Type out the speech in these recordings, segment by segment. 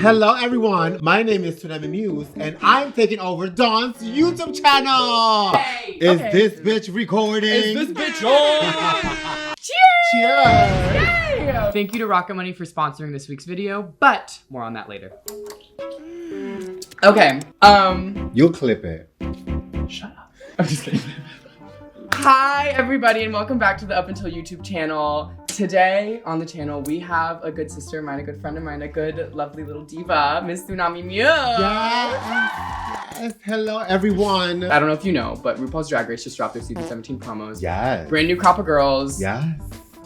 Hello everyone, my name is Xunami Muse and I'm taking over Dawn's YouTube channel! Hey, Is this bitch recording? Is this bitch on? Cheers! Yay! Thank you to Rocket Money for sponsoring this week's video, but more on that later. Okay, You'll clip it. Shut up. I'm just kidding. Hi everybody and welcome back to the UpUntil YouTube channel. Today on the channel we have a good sister of mine, a good friend of mine, a good lovely little diva, Miss Xunami Muse. Yes! Hello everyone! I don't know if you know, but RuPaul's Drag Race just dropped their season 17 promos. Yes. Brand new crop of girls. Yes.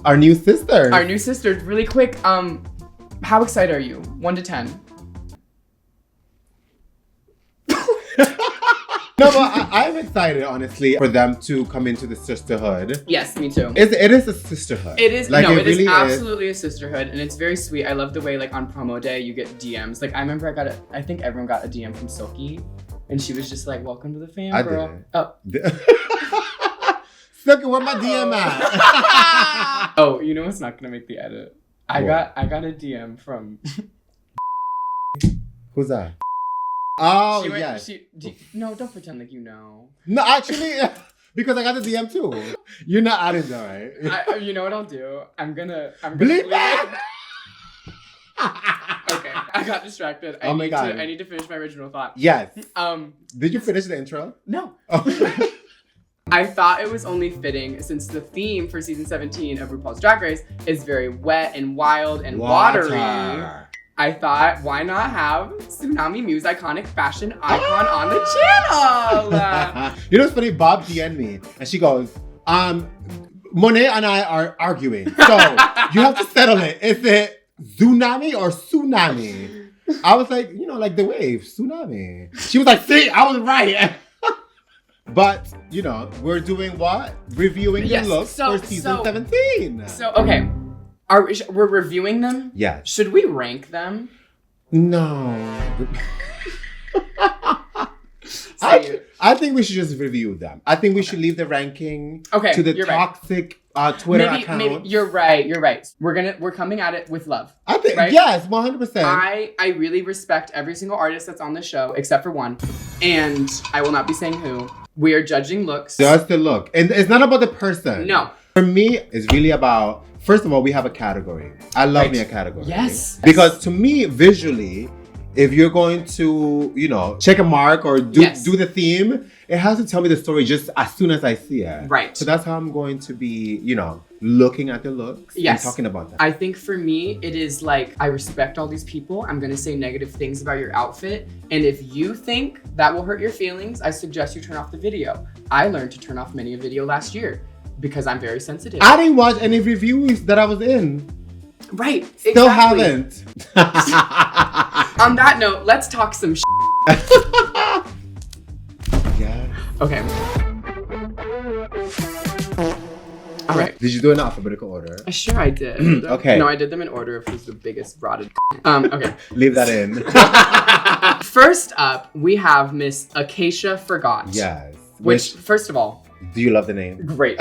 Our new sisters. Our new sisters. Really quick, how excited are you? 1 to 10. No, but I'm excited, honestly, for them to come into the sisterhood. Yes, me too. It is a sisterhood. It is, like, no, it really is absolutely a sisterhood, and it's very sweet. I love the way, like, on promo day, you get DMs. Like, I remember I think everyone got a DM from Silky, and she was just like, welcome to the fam, girl. Oh. Silky, where my DM at? Oh, you know what's not gonna make the edit? I got a DM from... Who's that? Oh, yeah. No, don't pretend like you know. No, actually, because I got the DM too. You're not adding that, right? You know what I'll do? I'm gonna Bleep that! Okay, I got distracted. Oh my God. I need to finish my original thought. Yes. Did you finish the intro? No. Oh. I thought it was only fitting since the theme for season 17 of RuPaul's Drag Race is very wet and wild and watery. I thought, why not have Xunami Muse, iconic fashion icon, on the channel? You know what's funny? Bob DM'd me and she goes, Monet and I are arguing. So you have to settle it. Is it Xunami or Tsunami? I was like, you know, like the wave, tsunami. She was like, see, I was right. But, you know, we're doing what? Reviewing the looks for season 17. So, okay. We're reviewing them? Yeah. Should we rank them? No. I think we should just review them. I think we should leave the ranking to the toxic Twitter account. Maybe you're right. We're coming at it with love. I think right? Yes, 100%. I really respect every single artist that's on the show except for one, and I will not be saying who. We are judging looks. Just the look, and it's not about the person. No. For me, it's really about. First of all, we have a category. I love me a category. Yes. Because to me, visually, if you're going to, you know, check a mark or do the theme, it has to tell me the story just as soon as I see it. Right. So that's how I'm going to be, you know, looking at the looks and talking about that. I think for me, it is like, I respect all these people. I'm going to say negative things about your outfit. And if you think that will hurt your feelings, I suggest you turn off the video. I learned to turn off many a video last year because I'm very sensitive. I didn't watch any reviews that I was in. Right. Still haven't. On that note, let's talk some shit. Yeah. Okay. All right. Did you do it in alphabetical order? Sure, I did. Okay. No, I did them in order of who's the biggest rotted. Okay. Leave that in. First up, we have Miss Acacia Forgot. Yes. Which, first of all, do you love the name? Great.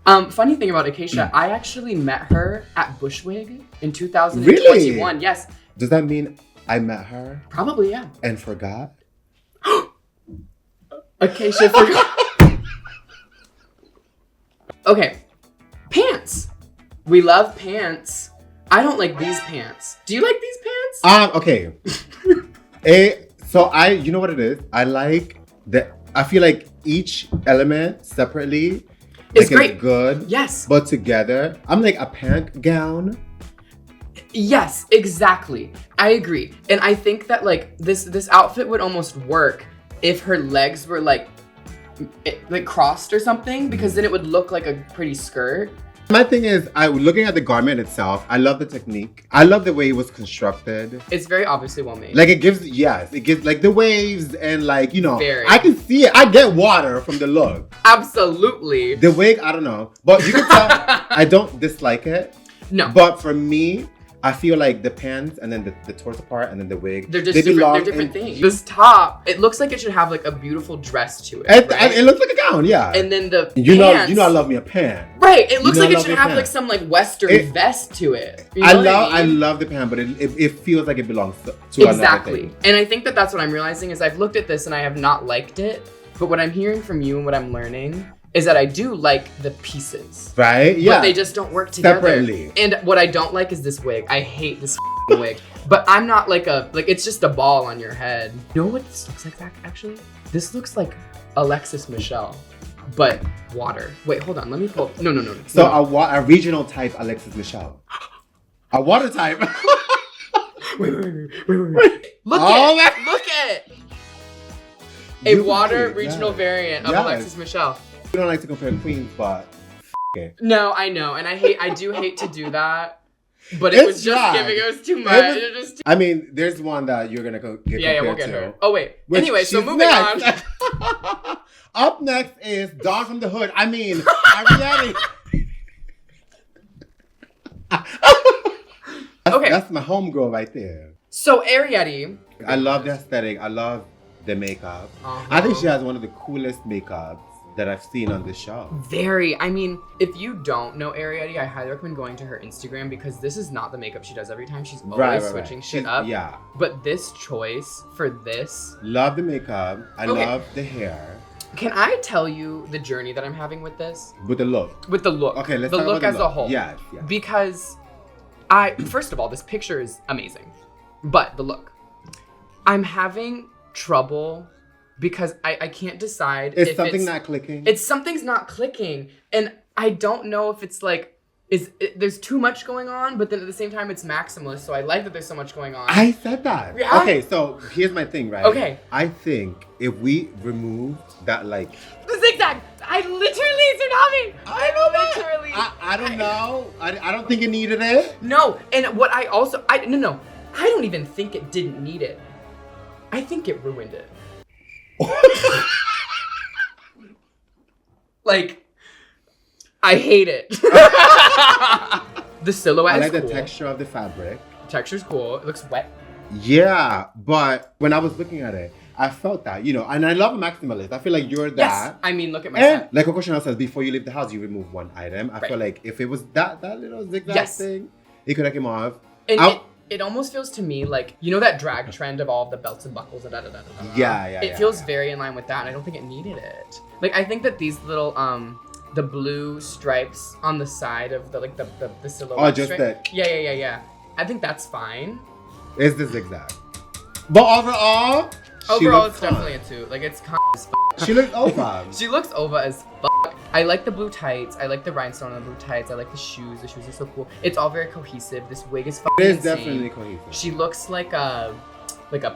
Funny thing about Acacia, I actually met her at Bushwig in 2021. Really? Yes. Does that mean I met her? Probably, yeah. And forgot? Acacia Forgot. Okay. Pants. We love pants. I don't like these pants. Do you like these pants? Okay. You know what it is? I feel like each element separately is great. Good. Yes. But together, I'm like a pant gown. Yes, exactly. I agree. And I think that like this outfit would almost work if her legs were like crossed or something, because then it would look like a pretty skirt. My thing is, looking at the garment itself, I love the technique. I love the way it was constructed. It's very obviously well made. Like it gives like the waves and like, you know, very. I can see it. I get water from the look. Absolutely. The wig, I don't know. But you can tell, I don't dislike it. No. But for me, I feel like the pants and then the torso part and then the wig, they're different things. This top, it looks like it should have like a beautiful dress to it. It looks like a gown, yeah. And then the you know I love me a pant. Right. It looks like it should have pan. like some like Western vest to it. You know I love the pan, but it feels like it belongs to another thing. And I think that's what I'm realizing is I've looked at this and I have not liked it. But what I'm hearing from you and what I'm learning is that I do like the pieces. Right? Yeah. But they just don't work together. Separately. And what I don't like is this wig. I hate this wig. But I'm not like it's just a ball on your head. You know what this looks like, actually? This looks like Alexis Michelle, but water. Wait, hold on. Let me pull. No. So a regional type Alexis Michelle. A water type. Wait. Look at a water regional variant of Alexis Michelle. We don't like to compare queens, but it. No, I know, and I do hate to do that, but it was too much. I mean, there's one that you're gonna get compared we'll get to. her. Oh wait. Anyway, so moving on. Up next is Dawn from the Hood. I mean, Arrietty. Okay. That's my homegirl right there. So Arrietty. I love the aesthetic. I love the makeup. I think she has one of the coolest makeups that I've seen on this show. I mean, if you don't know Arrietty, I highly recommend going to her Instagram because this is not the makeup she does every time. She's always switching shit up. Yeah. But this choice for this. Love the makeup. I love the hair. Can I tell you the journey that I'm having with this? With the look. With the look. Okay, let's the talk look about the as a whole. Yes. Because first of all, this picture is amazing. But the look. I'm having trouble because I can't decide if something not clicking. Something's not clicking. And I don't know if it's like, there's too much going on, but then at the same time it's maximalist, so I like that there's so much going on. I said that. Yeah. Okay, so here's my thing, right? Okay. I think if we removed that, like... The zigzag! I literally, Xunami! I don't know. I don't think it needed it. No, and what I also... I don't even think it didn't need it. I think it ruined it. Like, I hate it. The silhouette is cool. I like the texture of the fabric. Texture's cool. It looks wet. Yeah, but when I was looking at it, I felt that, and I love a maximalist. I feel like you're that. Yes, I mean, look at my set. Like Coco Chanel says, before you leave the house, you remove one item. I feel like if it was that little zigzag thing, it could have come off. And it almost feels to me like, that drag trend of all of the belts and buckles and da-da-da-da-da. Yeah. It feels very in line with that, and I don't think it needed it. Like, I think that these little, the blue stripes on the side of the silhouette. Oh, just that. Yeah. I think that's fine. It's the zigzag. But overall, it's definitely a 2. Like, it's kind of as She looks over. She looks over as fuck. I like the blue tights. I like the rhinestone on the blue tights. I like the shoes. The shoes are so cool. It's all very cohesive. This wig is fucking insane. It is definitely cohesive. She looks like a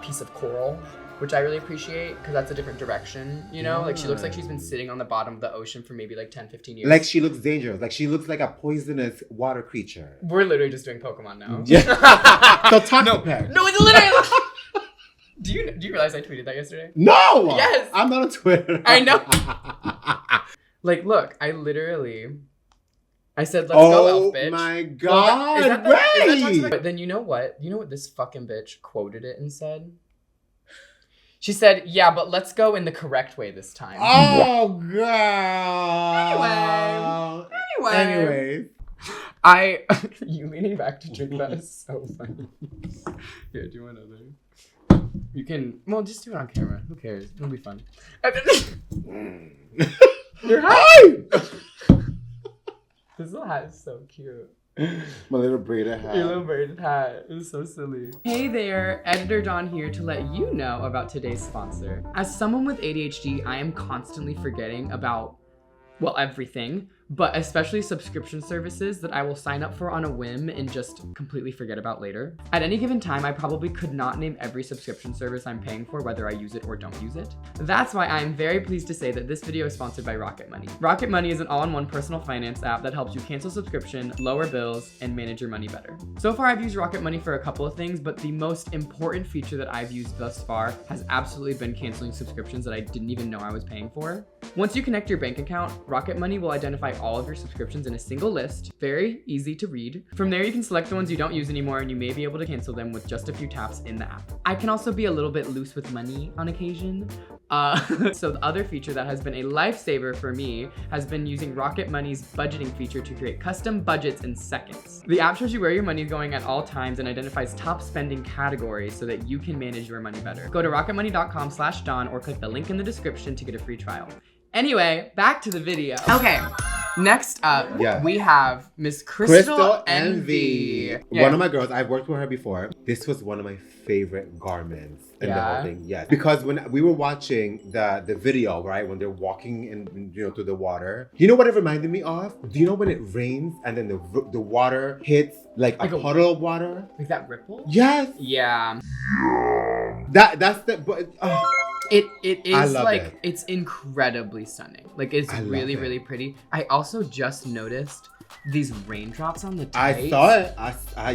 piece of coral, which I really appreciate because that's a different direction, Like, she looks like she's been sitting on the bottom of the ocean for maybe like 10, 15 years. Like, she looks dangerous. Like, she looks like a poisonous water creature. We're literally just doing Pokemon now. Yeah. So Toxapex. No, it's literally... Do you realize I tweeted that yesterday? No! Yes! I'm not on Twitter. I know. Like, look, I said, let's go, elf bitch. Oh my God, wait! But then you know what? You know what this fucking bitch quoted it and said? She said, yeah, but let's go in the correct way this time. Oh, girl. Anyway. You leaning back to drink that is so funny. Here, do you want another? You can, just do it on camera. Who cares? It'll be fun. Your hat! This little hat is so cute. My little braided hat. Your little braided hat. It was so silly. Hey there, Editor Dawn here to let you know about today's sponsor. As someone with ADHD, I am constantly forgetting about, everything, but especially subscription services that I will sign up for on a whim and just completely forget about later. At any given time, I probably could not name every subscription service I'm paying for, whether I use it or don't use it. That's why I'm very pleased to say that this video is sponsored by Rocket Money. Rocket Money is an all-in-one personal finance app that helps you cancel subscription, lower bills, and manage your money better. So far, I've used Rocket Money for a couple of things, but the most important feature that I've used thus far has absolutely been canceling subscriptions that I didn't even know I was paying for. Once you connect your bank account, Rocket Money will identify all of your subscriptions in a single list. Very easy to read. From there, you can select the ones you don't use anymore, and you may be able to cancel them with just a few taps in the app. I can also be a little bit loose with money on occasion. So the other feature that has been a lifesaver for me has been using Rocket Money's budgeting feature to create custom budgets in seconds. The app shows you where your money is going at all times and identifies top spending categories so that you can manage your money better. Go to rocketmoney.com/Dawn or click the link in the description to get a free trial. Anyway, back to the video. Okay, next up, we have Miss Crystal Envy. Yeah. One of my girls, I've worked with her before. This was one of my favorite garments in the whole thing. Yes, because when we were watching the video, right, when they're walking in, through the water, you know what it reminded me of? Do you know when it rains and then the water hits like a puddle of water? Like that ripple? Yes. Yeah. That's the. But, It is like, it's incredibly stunning. Like, it's really, really pretty. I also just noticed these raindrops on the tights. I saw it.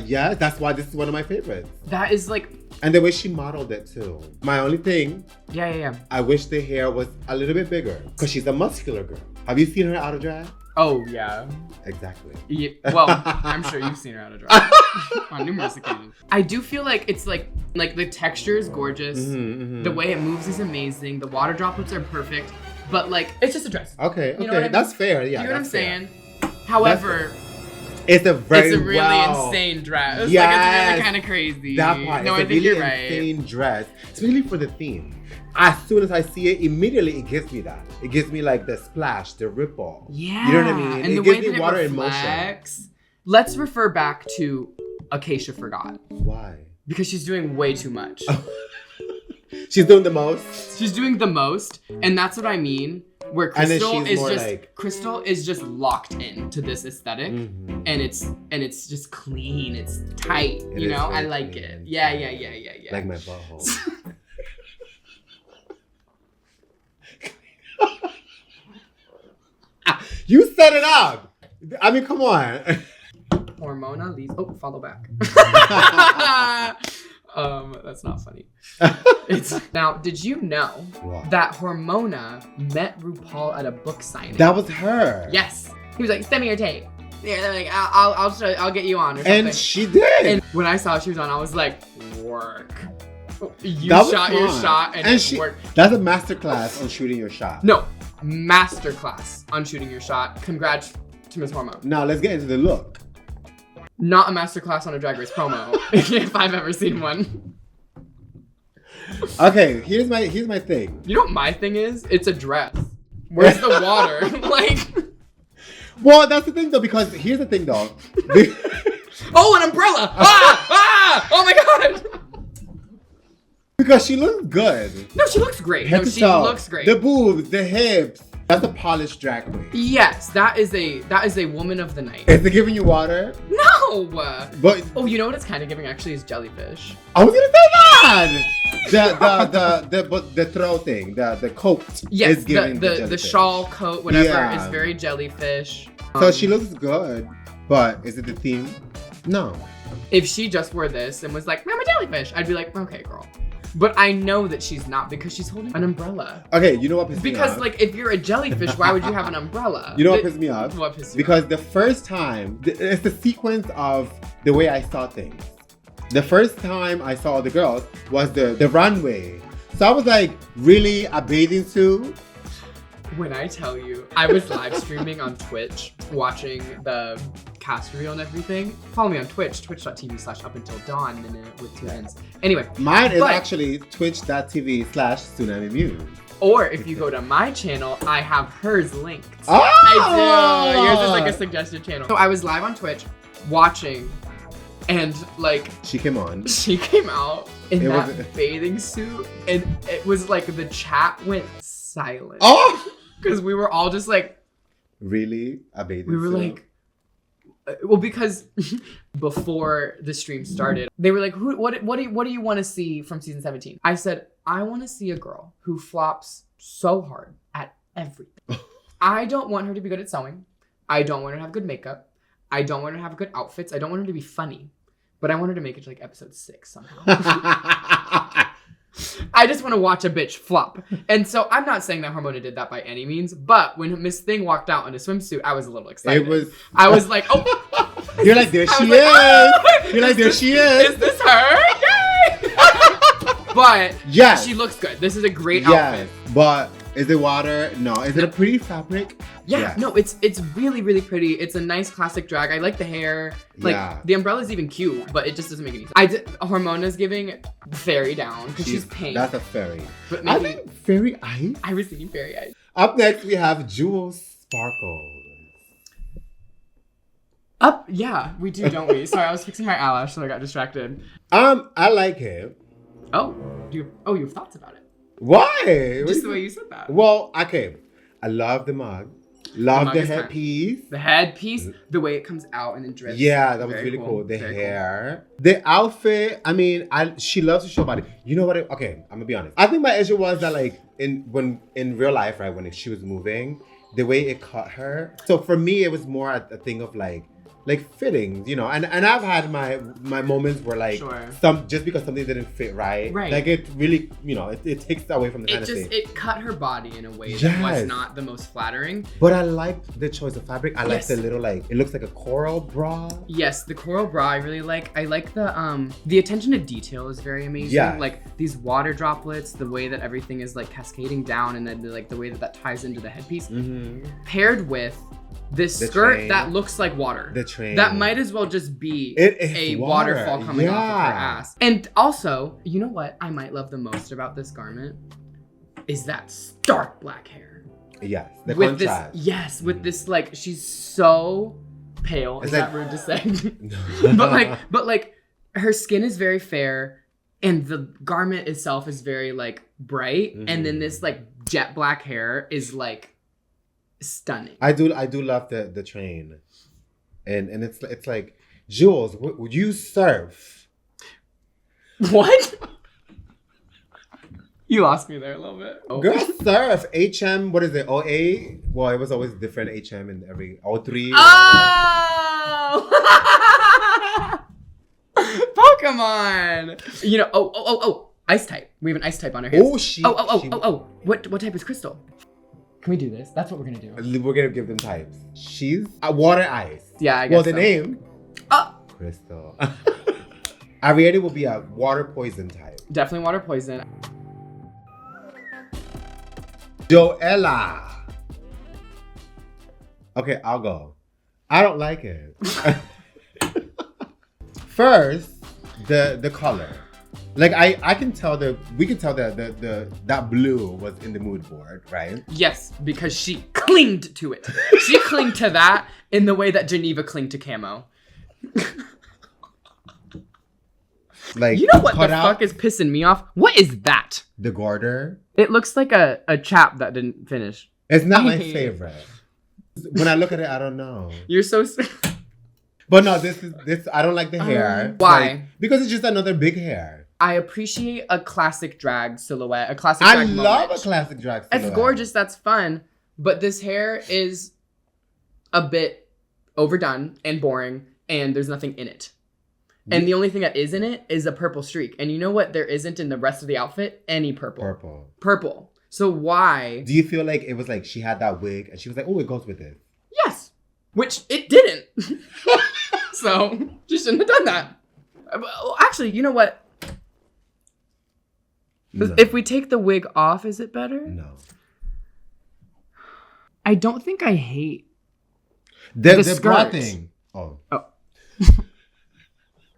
Yeah, that's why this is one of my favorites. That is like... And the way she modeled it too. My only thing... Yeah. I wish the hair was a little bit bigger. Because she's a muscular girl. Have you seen her out of drag? Oh, yeah. Exactly. Yeah, well, I'm sure you've seen her out of drag on numerous occasions. I do feel like it's like the texture is gorgeous. The way it moves is amazing. The water droplets are perfect. But like, it's just a dress. Okay, you know what I mean? That's fair. Yeah, you know what I'm saying? However, it's a really insane dress. Yes. Like, it's really kind of crazy. That part. No, I think really you're right. Insane dress. It's really for the theme. As soon as I see it, immediately it gives me that. It gives me like the splash, the ripple. Yeah. You know what I mean? And it the gives way me that water it in motion. reflects. Let's refer back to Acacia Forgot. Why? Because she's doing way too much. She's doing the most. She's doing the most, and that's what I mean. Where Crystal is just locked in to this aesthetic, and it's just clean, it's tight. I like clean. it. Yeah. Like my butthole. You set it up. I mean, come on. Hormona Lisa. Oh, follow back. That's not funny. Now, did you know that Hormona met RuPaul at a book signing? That was her. Yes. He was like, "Send me your tape." Yeah, they're like, I'll get you on or something. And she did. And when I saw she was on, I was like, work. You shot your shot and it worked. That's a masterclass on shooting your shot. No, masterclass on shooting your shot. Congrats to Ms. Hormona. Now let's get into the look. Not a masterclass on a Drag Race promo, if I've ever seen one. Okay, here's my thing. You know what my thing is? It's a dress. Where's the water? Well, that's the thing though, because here's the thing though. Oh, an umbrella! Oh my god! Because she looks good. No, she looks great. She looks great. The boobs, the hips. That's a polished drag queen. Yes, that is a woman of the night. Is it giving you water? No! But you know what it's kind of giving actually is jellyfish. I was gonna say that! The throw thing, the coat is giving the shawl coat, whatever, is very jellyfish. So she looks good, but is it the theme? No. If she just wore this and was like, I'm a jellyfish, I'd be like, okay, girl. But I know that she's not because she's holding an umbrella. Okay, you know what pissed me off? Because if you're a jellyfish, why would you have an umbrella? You know what pissed me off? What pissed you Because off? the first time, it's the sequence of the way I saw things. The first time I saw the girls was the runway. So I was like, really? A bathing suit? When I tell you, I was live streaming on Twitch, watching the cast reveal and everything. Follow me on Twitch, twitch.tv/UpUntilDawn, with 2 N's. Anyway. Mine is actually twitch.tv/Xunami Muse. Or if you go to my channel, I have hers linked. Oh! I do. Yours is like a suggested channel. So I was live on Twitch, watching, and she came on. She came out in that bathing suit, and it was like the chat went silent. Oh! Because we were all just like, really? A bathing suit? We were like, well, because before the stream started, they were like, what do you want to see from season 17? I said, I want to see a girl who flops so hard at everything. I don't want her to be good at sewing. I don't want her to have good makeup. I don't want her to have good outfits. I don't want her to be funny. But I want her to make it to episode 6 somehow. I just want to watch a bitch flop. And so I'm not saying that Hormona did that by any means, but when Miss Thing walked out in a swimsuit, I was a little excited. I was like, oh. You're like, there she is. You're like, there she is. Is this her? Yay! But she looks good. This is a great outfit. But is it water? No. Is it a pretty fabric? Yeah, no, it's really, really pretty. It's a nice classic drag. I like the hair. Like, the umbrella's even cute, but it just doesn't make any sense. Hormona's giving fairy down because she's pink. That's a fairy. But maybe, I think fairy eyes. I was thinking fairy eyes. Up next, we have Jewel Sparkle. Yeah, we do, don't we? Sorry, I was fixing my eyelash, so I got distracted. I like it. Oh, you have thoughts about it? Why? Just the way you said that. Well, okay. I love the mug. Love the headpiece. The headpiece, the way it comes out and then drips. Yeah, that was really cool. The hair. Cool. The outfit, I mean, she loves to show body. You know what? Okay, I'm gonna be honest. I think my issue was that like in real life, right, when she was moving, the way it caught her. So for me, it was more a thing of like fittings, you know, and I've had my moments where like just because something didn't fit right, like it really, you know, it takes away from the fantasy. It cut her body in a way that was not the most flattering. But I liked the choice of fabric. I like the little like it looks like a coral bra. Yes, the coral bra I really like. I like the attention to detail is very amazing. Yeah. Like these water droplets, the way that everything is like cascading down, and then like the way that ties into the headpiece, paired with this skirt that looks like water. The train. That might as well just be a waterfall coming off of her ass. And also, you know what I might love the most about this garment? Is that stark black hair. Yes, the contrast. With this like, she's so pale. Is that rude to say? but like, her skin is very fair, and the garment itself is very like bright, and then this like jet black hair is like stunning. I do love the train, and it's like, Jules, would you surf? What? You lost me there a little bit. Oh. Girl, surf. HM, what is it? OA? Well, it was always different HM in every O3. Oh! Pokemon. You know. Oh. Ice type. We have an ice type on our hands. Oh. What type is Crystal? Can we do this? That's what we're gonna do. We're gonna give them types. She's a water ice. Yeah, I guess. Well, the name. Crystal. Arrietty will be a water poison type. Definitely water poison. Joella. Okay, I'll go. I don't like it. First, the color. Like I can tell we can tell that blue was in the mood board, right? Yes, because she clinged to it. She clinged to that in the way that Geneva clinged to camo. Like, you know what the fuck is pissing me off? What is that? The garter. It looks like a chap that didn't finish. It's not my favorite. When I look at it, I don't know. You're so. But no, this. I don't like the hair. Why? Like, because it's just another big hair. I appreciate a classic drag silhouette, a classic drag moment. I love a classic drag silhouette. It's gorgeous, that's fun. But this hair is a bit overdone and boring, and there's nothing in it. And the only thing that is in it is a purple streak. And you know what there isn't in the rest of the outfit? Any purple. Purple. So why? Do you feel like it was like she had that wig and she was like, oh, it goes with it? Yes. Which it didn't. So she shouldn't have done that. Actually, you know what? No. If we take the wig off, is it better? No. I don't think I hate the skirt thing. Oh.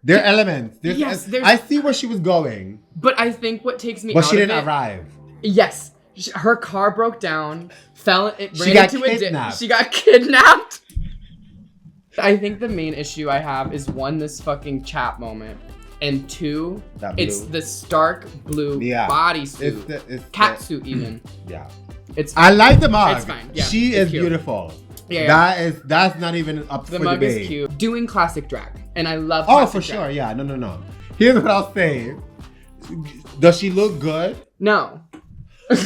There are elements. I see where she was going. But I think what takes me out of it... But she didn't arrive. Yes. Her car broke down, ran into a ditch. She got kidnapped. I think the main issue I have is one, this fucking chap moment. And two, it's the stark blue bodysuit. It's catsuit even. Yeah. I like the mug. It's fine. Yeah, she is cute. Beautiful. Yeah. That's not even up for debate. The mug is cute. Doing classic drag. And I love classic for drag. Sure. Yeah. No. Here's what I'll say. Does she look good? No.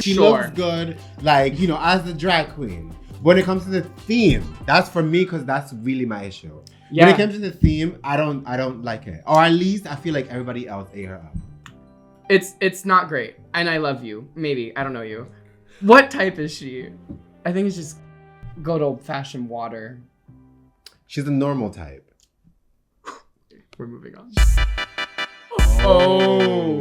She looks good, like, you know, as a drag queen. When it comes to the theme, that's for me, because that's really my issue. Yeah. When it comes to the theme, I don't like it. Or at least I feel like everybody else ate her up. It's not great. And I love you. Maybe. I don't know you. What type is she? I think it's just good old-fashioned water. She's a normal type. We're moving on. Oh.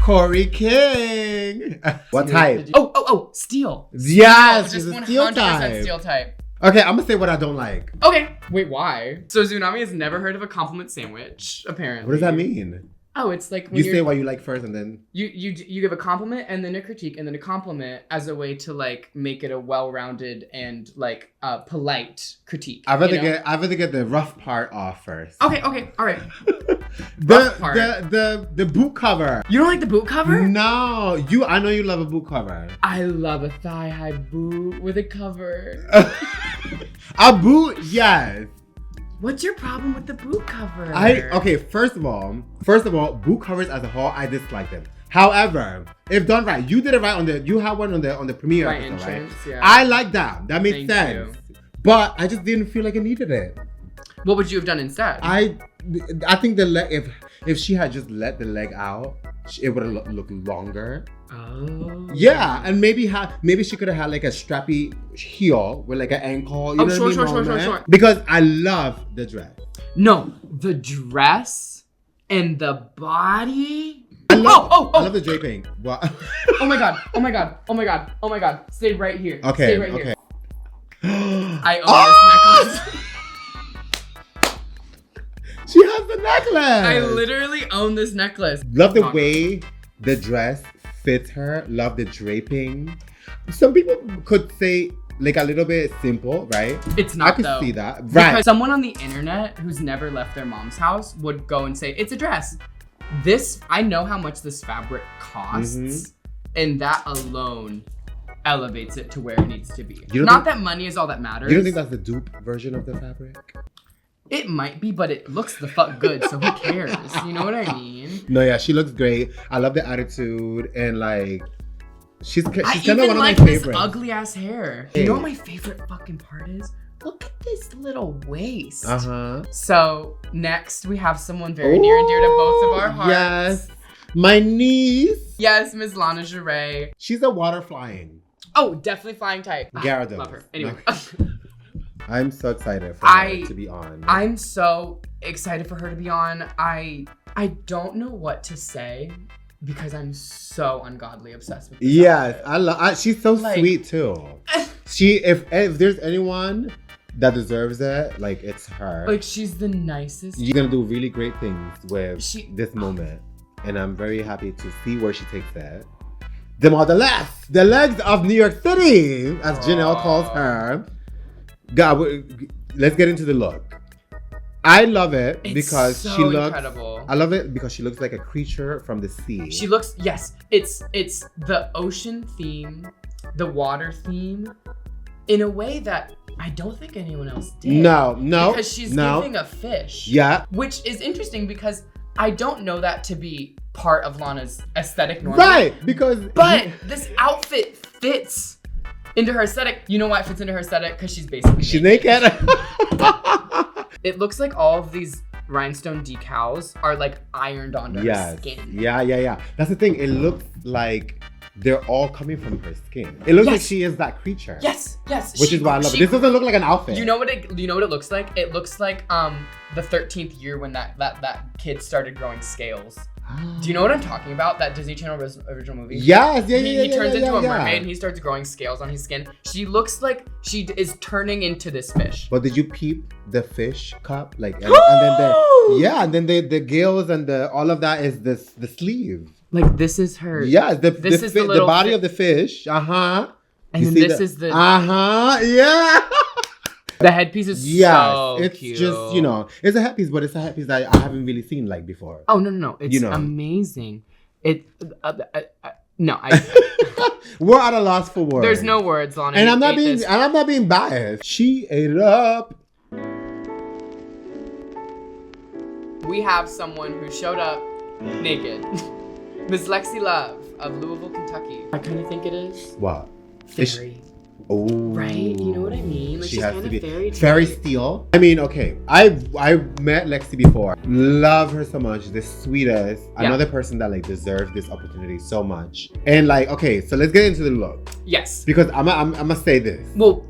Kori King. What type? Oh, steel. Yes, Just she's a steel 100% type. steel type. Okay, I'm gonna say what I don't like. Okay. Wait, why? So Xunami has never heard of a compliment sandwich, apparently. What does that mean? Oh, it's like when you say what you like first and then... You give a compliment and then a critique and then a compliment as a way to like make it a well-rounded and like polite critique. I'd rather get the rough part off first. Okay, all right. The boot cover. You don't like the boot cover? No, I know you love a boot cover. I love a thigh-high boot with a cover. A boot, yes. What's your problem with the boot cover? Okay, first of all, boot covers as a whole, I dislike them. However, if done right, you did it right you had one on the premiere My episode, entrance, right? yeah. I like that. That made Thank sense. you. But I just didn't feel like I needed it. What would you have done instead? I think the leg, if she had just let the leg out, it would have looked longer. Oh. Yeah, and maybe she could have had like a strappy heel with like an ankle. You know what I mean? Sure. Because I love the dress. No, the dress and the body. I love the draping. What? Oh my god. Stay right here. Okay. Stay right here. I own this necklace. She has the necklace. I literally own this necklace. Love the way the dress fits her. Love the draping. Some people could say like a little bit simple, right? It's not. I could though. see that. Right. Because someone on the internet who's never left their mom's house would go and say, it's a dress. I know how much this fabric costs, and that alone elevates it to where it needs to be. Not that money is all that matters. You don't think that's the dupe version of the fabric? It might be, but it looks the fuck good, so who cares? You know what I mean? No, yeah, she looks great. I love the attitude and like she's kind of one of my favorites. I even like this ugly ass hair. Hey. You know what my favorite fucking part is? Look at this little waist. So next we have someone very near and dear to both of our hearts. Yes, my niece. Yes, Miss Lana Ja'Rae. She's a water flying. Oh, definitely flying type. Gyarados. Love her. Anyway. I'm so excited for her to be on. I'm so excited for her to be on. I don't know what to say because I'm so ungodly obsessed with this. Yes, she's so sweet too. If there's anyone that deserves it, like it's her. Like she's the nicest. You're gonna do really great things with this moment, and I'm very happy to see where she takes it. The legs of New York City, as Janelle calls her. God, let's get into the look. I love it because she looks incredible. I love it because she looks like a creature from the sea. She looks, yes, it's the ocean theme, the water theme, in a way that I don't think anyone else did. No. Because she's giving a fish. Yeah. Which is interesting because I don't know that to be part of Lana's aesthetic normally. Right, but this outfit fits into her aesthetic. You know why it fits into her aesthetic? Because she's basically naked. It looks like all of these rhinestone decals are like ironed onto her skin. Yeah. That's the thing. It looks like they're all coming from her skin. It looks like she is that creature. Yes. Which is why I love it. This doesn't look like an outfit. You know what it looks like? It looks like the 13th year when that kid started growing scales. Do you know what I'm talking about? That Disney Channel original movie? Yes, He turns into a mermaid and he starts growing scales on his skin. She looks like she is turning into this fish. But did you peep the fish cup? Like, and then the gills and all of that is the sleeve. Like this is her. Yeah, the body of the fish. And then this is the. Yeah. The headpiece is so it's cute. Just, it's a headpiece, but it's a headpiece that I haven't really seen like before. Oh, no. It's amazing. We're at a loss for words. There's no words, Lana. And I'm not being biased. She ate it up. We have someone who showed up naked. Miss Lexi Love of Louisville, Kentucky. I kind of think it is. What? Fairy. Oh, right? You know what I mean? Like she she's has kind to of be very steel. I mean, okay, I met Lexi before. Love her so much. The sweetest. Yeah. Another person that like deserved this opportunity so much. And like, okay, so let's get into the look. Yes. Because I'm gonna say this. Well,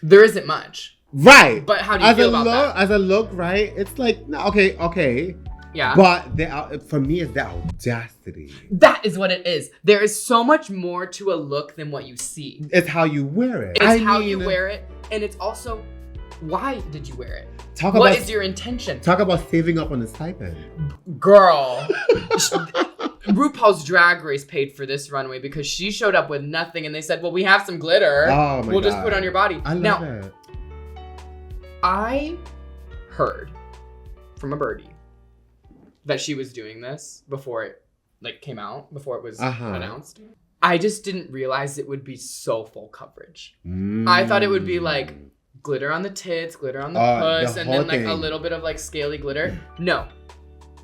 there isn't much. Right. But how do you feel about that? As a look, right? It's like, no, okay. Yeah. But for me, it's the audacity. That is what it is. There is so much more to a look than what you see. It's how you wear it. It's how you wear it. And it's also, why did you wear it? What What is your intention? Talk about saving up on the stipend. Girl. RuPaul's Drag Race paid for this runway because she showed up with nothing and they said, well, we have some glitter. Oh my We'll God. just put it on your body. I love it. I heard from a birdie that she was doing this before it like came out, before it was announced. I just didn't realize it would be so full coverage. I thought it would be like glitter on the tits, glitter on the puss, and then like a little bit of like scaly glitter. No.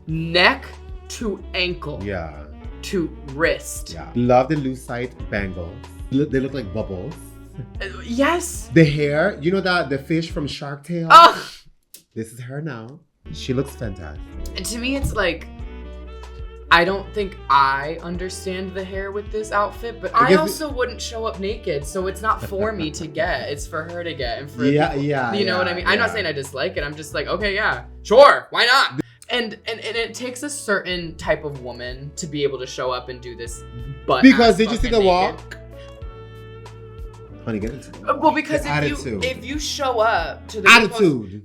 Neck to ankle. Yeah. To wrist. Yeah. Love the lucite bangles. They look like bubbles. Yes. The hair, you know that the fish from Shark Tale? Ugh. This is her now. She looks fantastic. And to me, it's like, I don't think I understand the hair with this outfit, but I also wouldn't show up naked, so it's not for me to get. It's for her to get, and for people, you know what I mean. I'm not saying I dislike it. I'm just like, okay, yeah, sure, why not? And it takes a certain type of woman to be able to show up and do this. But because did you see the walk? Honey, get into it. Well, because if you show up to the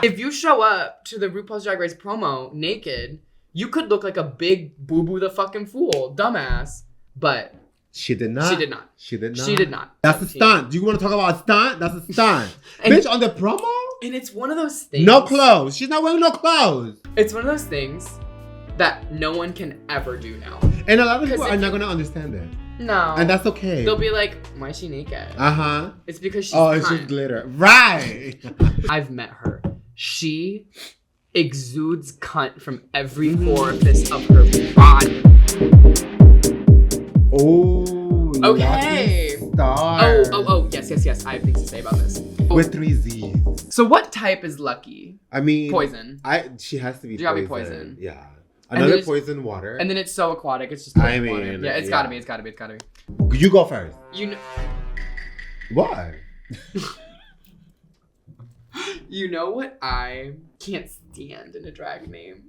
if you show up to the RuPaul's Drag Race promo naked, you could look like a big boo-boo the fucking fool, dumbass. But she did not. She did not. She did not. She did not. That's a stunt. Do you want to talk about a stunt? That's a stunt. Bitch, on the promo? And it's one of those things. No clothes. She's not wearing no clothes. It's one of those things that no one can ever do now. And a lot of people are not going to understand it. No. And that's okay. They'll be like, why is she naked? Uh-huh. It's because she's it's just glitter. Right. I've met her. She exudes cunt from every orifice of her body. Oh, okay. Lucky Starzzz. Oh, yes. I have things to say about this. With 3 Z's. So what type is Lucky? I mean, poison. She has to be poison. Yeah. Another poison water. And then it's so aquatic. It's just water. Yeah, it's gotta be. You go first. You know what? You know what I can't stand in a drag name?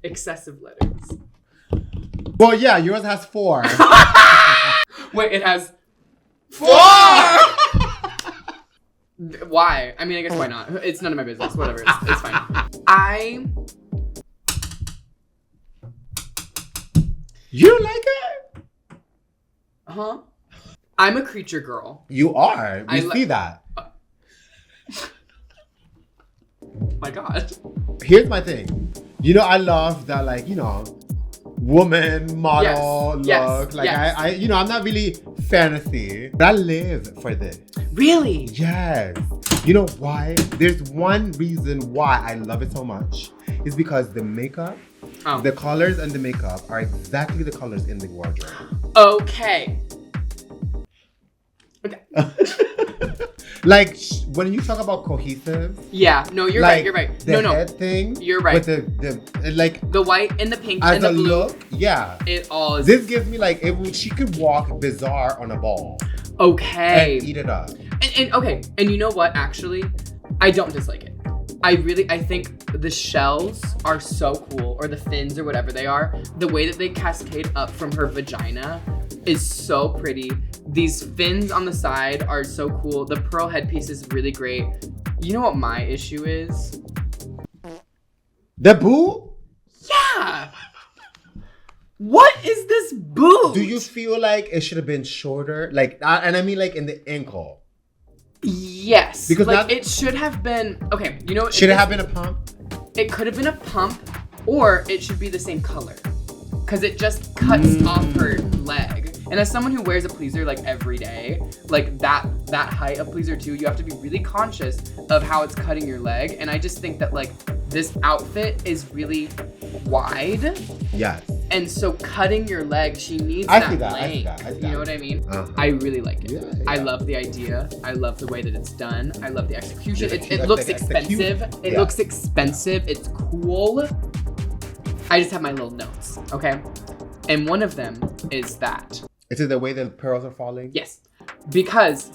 Excessive letters. Well, yeah, yours has 4. Wait, it has 4! Why? I mean, I guess why not? It's none of my business. Whatever. It's fine. You like it? Huh? I'm a creature girl. You are. We see that. My God. Here's my thing. You know, I love that, like, you know, woman model look. Yes. Like, I I'm not really fantasy, but I live for this. Really? Yes. You know why? There's one reason why I love it so much. It's because the makeup, the colors and the makeup are exactly the colors in the wardrobe. Okay. Like, when you talk about cohesive. Yeah, no, you're right. The head thing. You're right. With the white and the pink as and the a blue. Look, yeah. It all is. This gives me like, she could walk bizarre on a ball. Okay. And eat it up. And okay, and you know what, actually? I don't dislike it. I think the shells are so cool, or the fins or whatever they are. The way that they cascade up from her vagina is so pretty. These fins on the side are so cool. The pearl headpiece is really great. You know what my issue is? The boob? Yeah! What is this boob? Do you feel like it should have been shorter? Like, and I mean like in the ankle. Yes. Because like it should have been, okay, you know. Should it have been a pump? It could have been a pump, or it should be the same color. Because it just cuts off her leg. And as someone who wears a pleaser like every day, like that height of pleaser too, you have to be really conscious of how it's cutting your leg. And I just think that like this outfit is really wide. Yes. And so cutting your leg, she needs I that see that. length. You know what I mean? I really like it. Yeah. I love the idea. I love the way that it's done. I love the execution. It looks expensive. It looks expensive. It's cool. I just have my little notes, okay? And one of them is that. Is it the way the pearls are falling? Yes. Because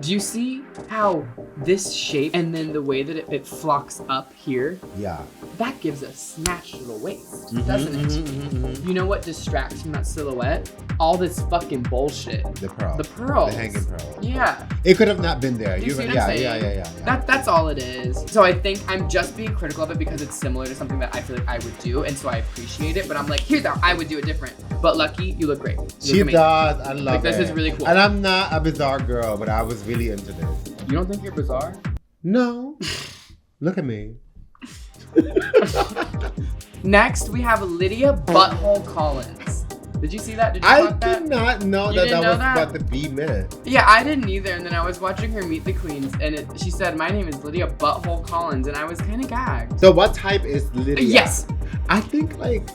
do you see how this shape and then the way that it flocks up here? Yeah. That gives a snatched little waist, doesn't it? You know what distracts from that silhouette? All this fucking bullshit. The pearl. The pearls. The hanging pearl. Yeah. It could have not been there. You see what I'm saying? Yeah. That's all it is. So I think I'm just being critical of it because it's similar to something that I feel like I would do, and so I appreciate it. But I'm like, here's how I would do it different. But Lucky, you look great. She does. I love it. This is really cool. And I'm not a bizarre girl, but I was really into this. You don't think you're bizarre? No. Look at me. Next, we have Lydia Butthole Kollins. Did you see that? Did you I did not know that was that? what the B meant. Yeah, I didn't either. And then I was watching her meet the queens, and she said, "My name is Lydia Butthole Kollins," and I was kind of gagged. So what type is Lydia? Yes. I think like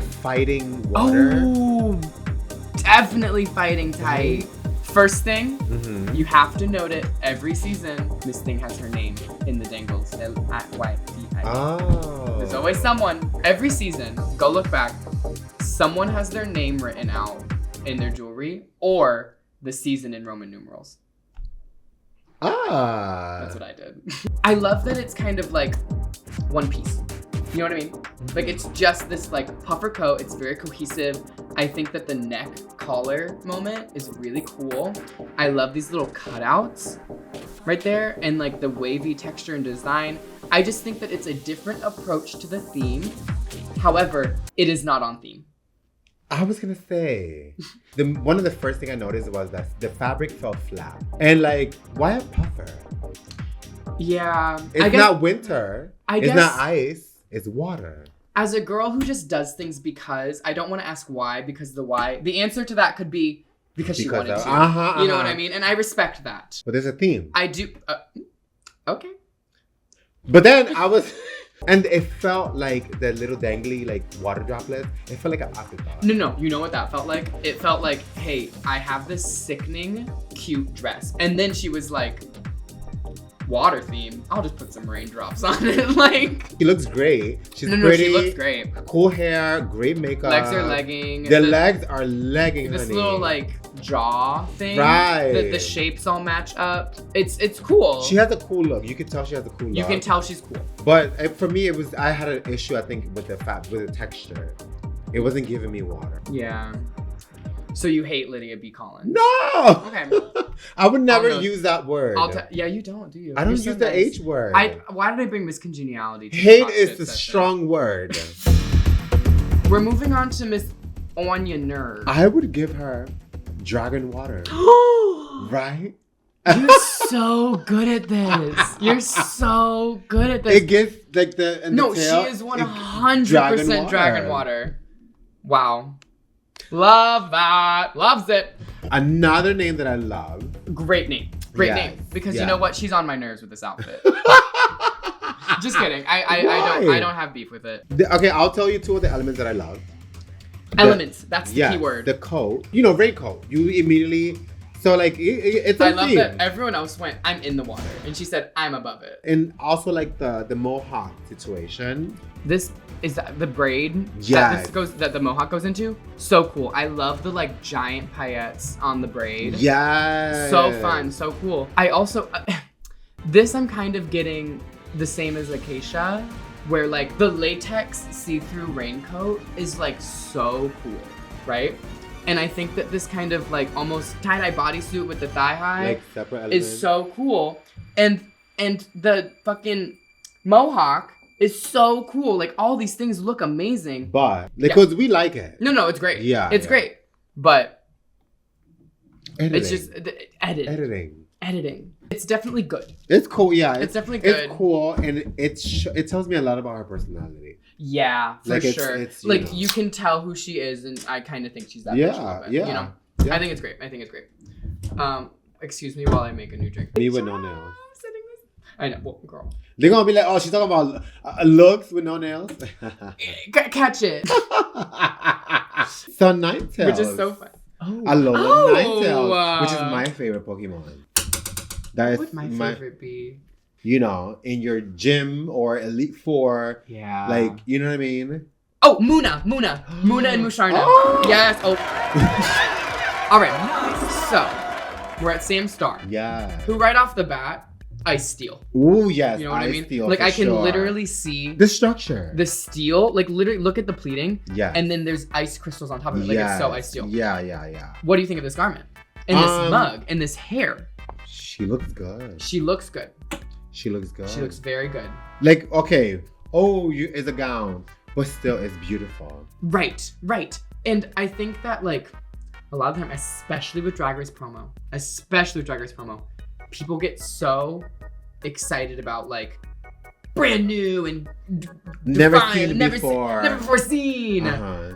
fighting water. Oh, definitely fighting type. First thing, you have to note it every season. This thing has her name in the dangles. Lydia. Oh. There's always someone. Every season, go look back. Someone has their name written out in their jewelry or the season in Roman numerals. That's what I did. I love that it's kind of like one piece. You know what I mean? Like it's just this like puffer coat. It's very cohesive. I think that the neck collar moment is really cool. I love these little cutouts right there and like the wavy texture and design. I just think that it's a different approach to the theme. However, it is not on theme. I was gonna say, one of the first thing I noticed was that the fabric felt flat. And like, why a puffer? Yeah. It's not winter. It's not ice. It's water. As a girl who just does things because, I don't want to ask why, because the answer to that could be because she wanted to. You know what I mean? And I respect that. But there's a theme. I do. Okay. But then I was, and it felt like the little dangly like water droplets. It felt like an afterthought. No. You know what that felt like? It felt like, hey, I have this sickening, cute dress. And then she was like, water theme. I'll just put some raindrops on it. Like she looks great. She's pretty. She looks great. Cool hair, great makeup. Legs are legging. The legs are legging. This honey. little like jaw thing. Right. The shapes all match up. It's cool. She has a cool look. You can tell she has a cool look. You can tell she's cool. But for me, I had an issue. I think with the texture. It wasn't giving me water. Yeah. So you hate Lydia B. Kollins? No. Okay. I would never use that word. Yeah, you don't, do you? I don't use the H word. Why did I bring miscongeniality to hate is the strong word. We're moving on to Miss Onya Nurve. I would give her dragon water. Right? You're so good at this. You're so good at this. It gets like the tail, she is 100% dragon water. Wow. Love that. Loves it. Another name that I love. Great name. Great name. Because you know what? She's on my nerves with this outfit. Just kidding. I don't have beef with it. Okay, I'll tell you two of the elements that I love. Elements. That's the key word. The coat. You know, raincoat. You immediately. So like it's. I love that everyone else went, I'm in the water, and she said, I'm above it. And also like the mohawk situation. This is the braid that the mohawk goes into. So cool. I love the like giant paillettes on the braid. Yeah. So fun. So cool. I also this I'm kind of getting the same as Acacia, where like the latex see-through raincoat is like so cool, right? And I think that this kind of like almost tie-dye bodysuit with the thigh high like separate elements. Is so cool. And the fucking mohawk is so cool. Like all these things look amazing. But because we like it. No, it's great. Yeah. It's great. But editing. It's just editing. It's definitely good. It's cool. Yeah. It's definitely good. It's cool, and it tells me a lot about her personality. Yeah, for sure. It's, you can tell who she is, and I kind of think she's that bitch a little bit, you know? Yeah. I think it's great. Excuse me while I make a new drink. Me with no nails. I know. Well, girl. They're gonna be like, oh, she's talking about looks with no nails. Catch it. So Ninetales. Which is so fun. Oh. I love Ninetales, which is my favorite Pokemon. That is what would my favorite be? You know, in your gym or Elite Four. Yeah. Like, you know what I mean? Oh, Muna and Musharna. Oh. Yes. Oh. All right. So, we're at Sam Star. Yeah. Who right off the bat, Ice Steel. Ooh, yes. You know what I mean? Steel, like, I can sure. literally see the structure. The steel. Like, literally, look at the pleating. Yeah. And then there's ice crystals on top of it. Like, it's so Ice Steel. Yeah. What do you think of this garment? And this mug and this hair. She looks good. She looks good. She looks good. She looks very good. Like, okay. Oh, it's a gown. But still, it's beautiful. Right. And I think that, like, a lot of the time, especially with Drag Race promo, people get so excited about, like, brand new and never seen before. Never before seen. Uh-huh.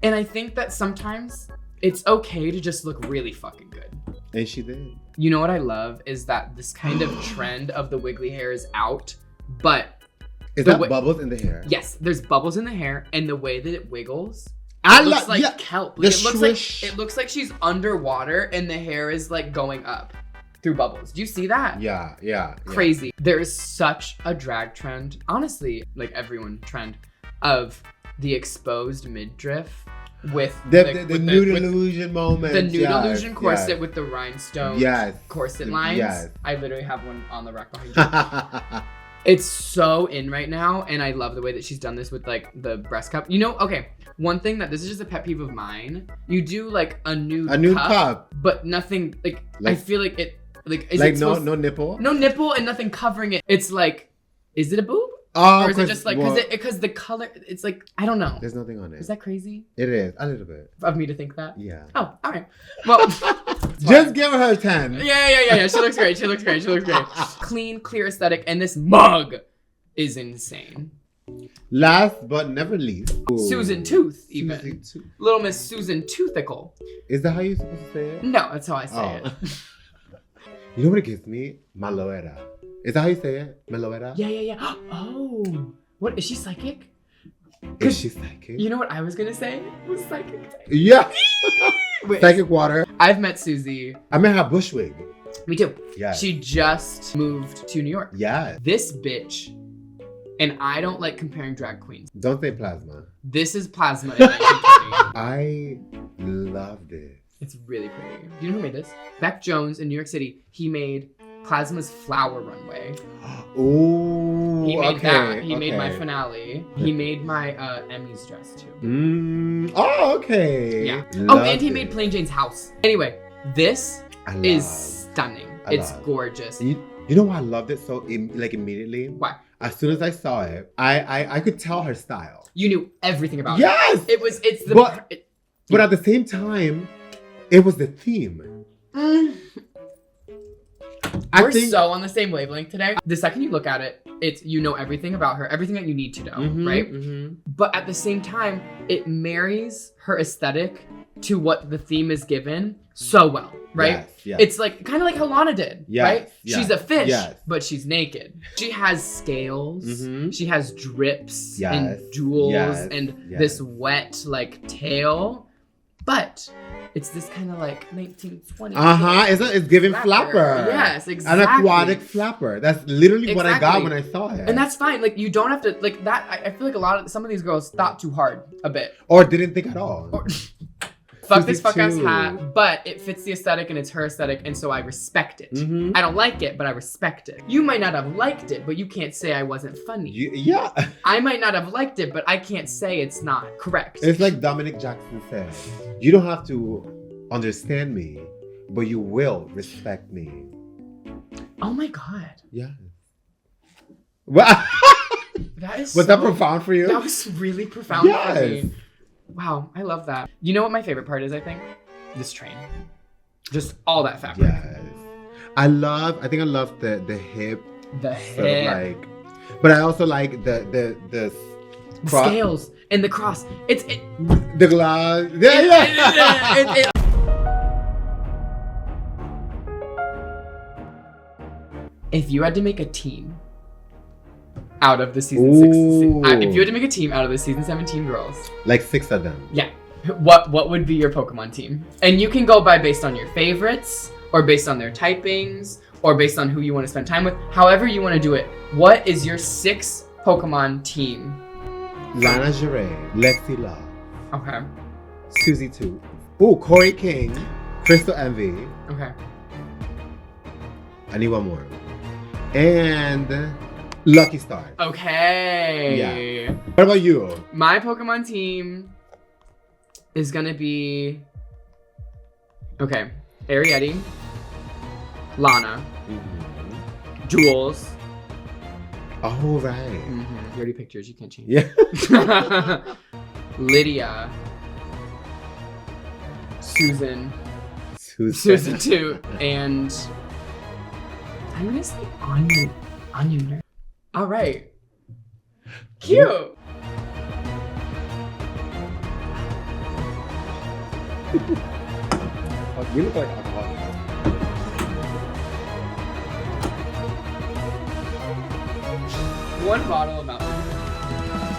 And I think that sometimes it's okay to just look really fucking good. And she did. You know what I love is that this kind of trend of the wiggly hair is out, but... Is that bubbles in the hair? Yes, there's bubbles in the hair, and the way that it wiggles... It looks like kelp. Like, it looks like she's underwater and the hair is like going up through bubbles. Do you see that? Yeah. Crazy. There is such a drag trend, honestly, like everyone trend, of the exposed midriff with the nude illusion moment. The nude illusion corset with the rhinestone corset lines. Yes. I literally have one on the rack behind you. It's so in right now, and I love the way that she's done this with like the breast cup. You know, okay, one thing that this is just a pet peeve of mine. You do like a nude cup, but nothing like I feel like it like is like it no nipple, no nipple, and nothing covering it. It's like, is it a boob? Or is it just like because the color? It's like I don't know. There's nothing on it. Is that crazy? It is a little bit of me to think that. Yeah. Oh, all right. Well, just give her 10. Yeah. She looks great. Clean, clear aesthetic, and this mug is insane. Last but never least, Suzie Toot, even Little Miss Suzie Toothicle. Is that how you're supposed to say it? No, that's how I say it. You know what it gives me? Maloera. Is that how you say it? Meloera? Yeah. Oh, what is she psychic? Is she psychic? You know what I was gonna say? Was psychic. Yeah. Wait, psychic water. I've met Suzie. I met her Bushwig. Me too. Yeah. She just moved to New York. Yeah. This bitch, and I don't like comparing drag queens. Don't say plasma. This is plasma in 1920. I loved it. It's really pretty. Do you know who made this? Beck Jones in New York City. He made Plasma's flower runway. Oh, he made that. He made my finale. He made my Emmy's dress too. Oh, okay. Yeah. Loved and he made Plain Jane's house. Anyway, this is stunning. It's gorgeous. You know why I loved it so immediately? Why? As soon as I saw it, I could tell her style. You knew everything about it. Yes. But at the same time, it was the theme. We're so on the same wavelength today. The second you look at it, it's you know everything about her, everything that you need to know, right? Mm-hmm. But at the same time, it marries her aesthetic to what the theme is given so well, right? Yes. It's like kind of like how Lana did, right? Yes. She's a fish, but she's naked. She has scales. Mm-hmm. She has drips and jewels and this wet like tail, but it's this kind of like 1920s. It's giving flapper. Yes, exactly. An aquatic flapper. That's literally what I got when I saw it. And that's fine. Like you don't have to like that. I feel like some of these girls thought too hard a bit, or didn't think at all. Fuck this fuck ass hat, but it fits the aesthetic and it's her aesthetic, and so I respect it. Mm-hmm. I don't like it, but I respect it. You might not have liked it, but you can't say I wasn't funny. I might not have liked it, but I can't say it's not correct. It's like Dominic Jackson said, you don't have to understand me, but you will respect me. Oh my God. Yeah. Well, was that profound for you? That was really profound for me. Wow, I love that. You know what my favorite part is, I think? This train. Just all that fabric. Yes. I love the hip. The hip. But I also like the scales and the cross. The glass. if you had to make a team out of the season 6, if you had to make a team out of the season 17 girls, like 6 of them. Yeah. What would be your Pokemon team? And you can go by based on your favorites, or based on their typings, or based on who you want to spend time with. However you want to do it. What is your 6 Pokemon team? Lana Ja'Rae, Lexi Love. Okay. Suzie Toot. Ooh, Kori King, Crystal Envy. Okay. I need one more. And Lucky Starzzz. Okay. Yeah. What about you? My Pokemon team is gonna be Arrietty, Lana, Jules. Oh right. You already picked yours. You can't change. Yeah. Lydia, Suzie Toot, and I'm gonna say Onya Nurve. All right. Cute. You look like alcoholic. One bottle of Mountain